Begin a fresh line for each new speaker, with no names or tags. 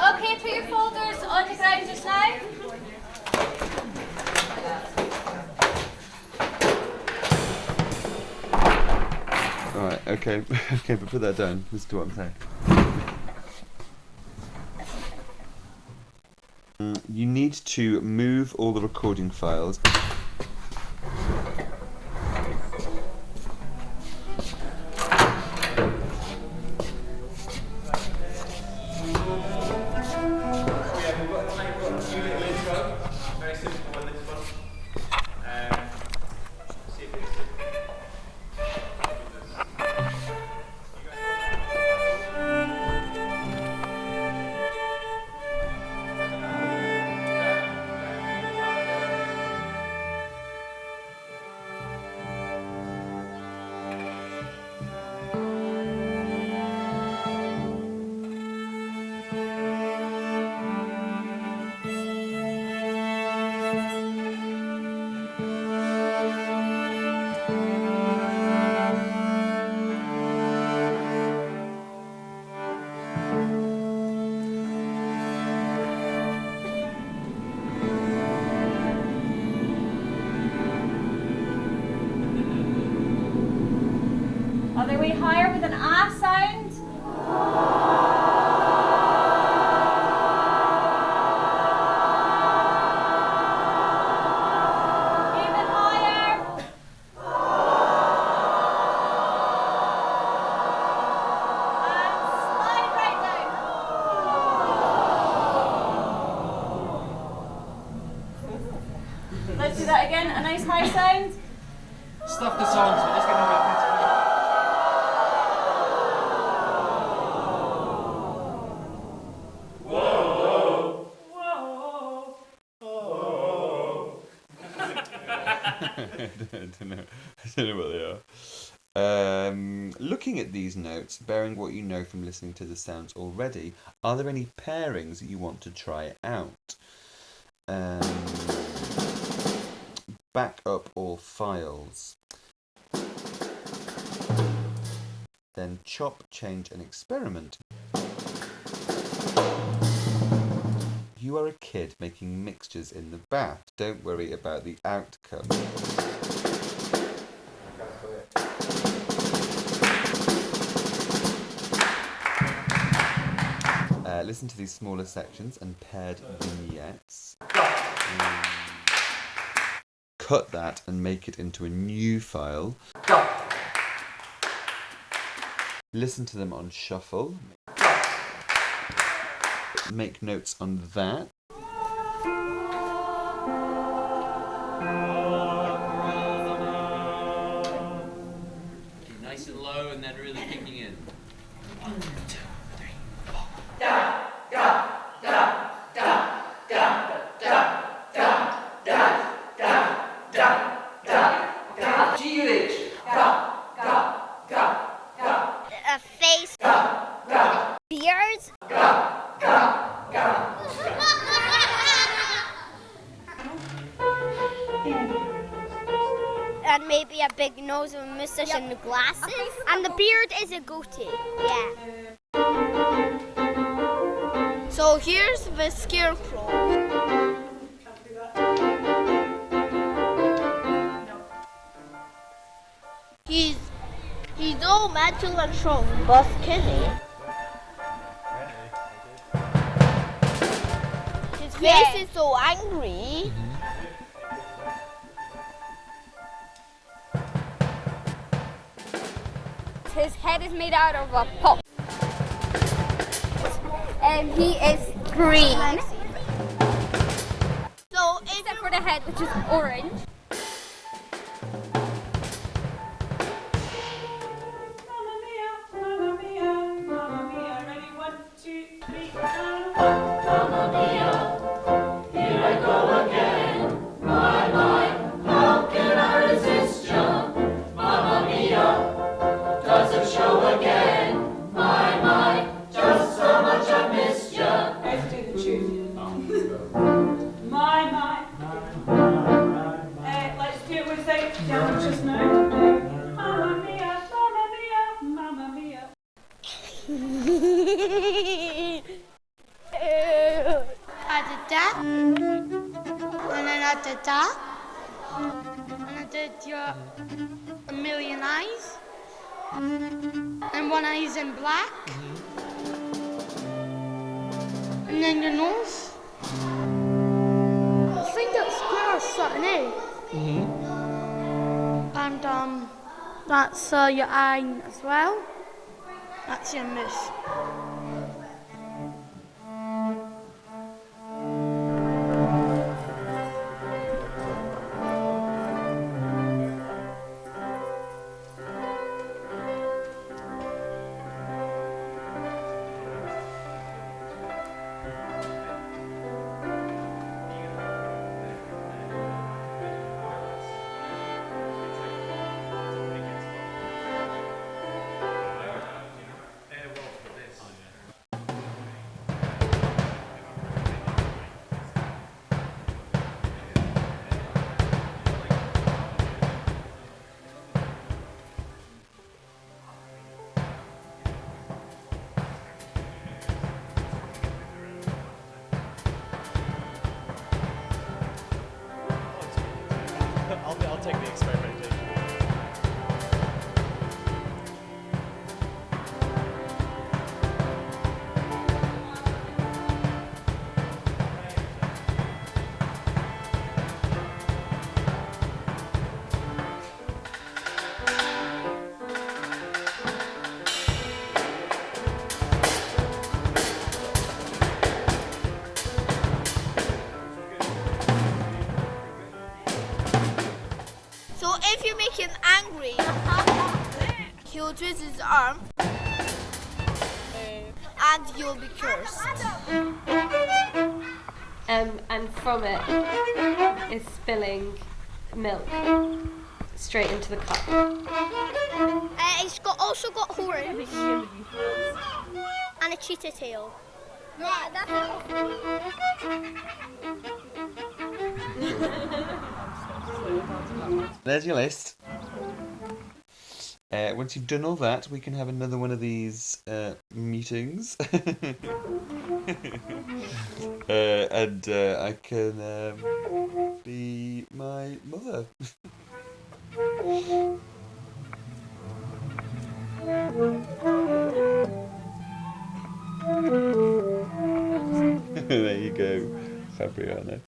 Okay, put your folders on the ground just now.
Alright, okay, okay, but put that down. Listen to what I'm saying. You need to move all the recording files.
Very simple one, this one. See if it's...
Other way higher with an ah sound. Even higher. And slide right down. Let's do that again. A nice high sound.
Stuff the songs, but let's get on with it.
I don't know what they are. Looking at these notes, bearing what you know from listening to the sounds already, are there any pairings that you want to try out? Back up all files. Then chop, change and experiment. You are a kid making mixtures in the bath. Don't worry about the outcome. Listen to these smaller sections and paired vignettes. Cut that and make it into a new file. Listen to them on shuffle. Make notes on that.
Nice and low and then really kicking in. 1, 2, 3, 4. G-U-H.
A face. Beards. And maybe a big nose and a moustache and glasses. And the beard is a goatee. Yeah. So here's the scarecrow. He's all metal and strong, but skinny. His face is so angry.
His head is made out of a pop. And he is green.
So
Except for the head, which is orange.
Mamma mia, mamma mia, mamma mia. Ready? 1, 2, 3.
Mamma mia, here I go again. My, how can I resist ya? Mamma mia, does it show again? My, just how much I missed ya.
Let's do the tune. My. Let's do it with the down just now. Mamma mia, mamma mia, mamma mia.
did that. And I did your A Million Eyes. And one eye's in black. And then your nose. I think that's square or something, eh? And that's your eye as well. That's your mouth.
I'll take the experimentation.
So if you make him angry, he'll twist his arm and you'll be cursed.
And from it is spilling milk straight into the cup.
It's also got horns and a cheetah tail.
There's your list. Once you've done all that, we can have another one of these meetings. And I can be my mother. There you go, Fabriano.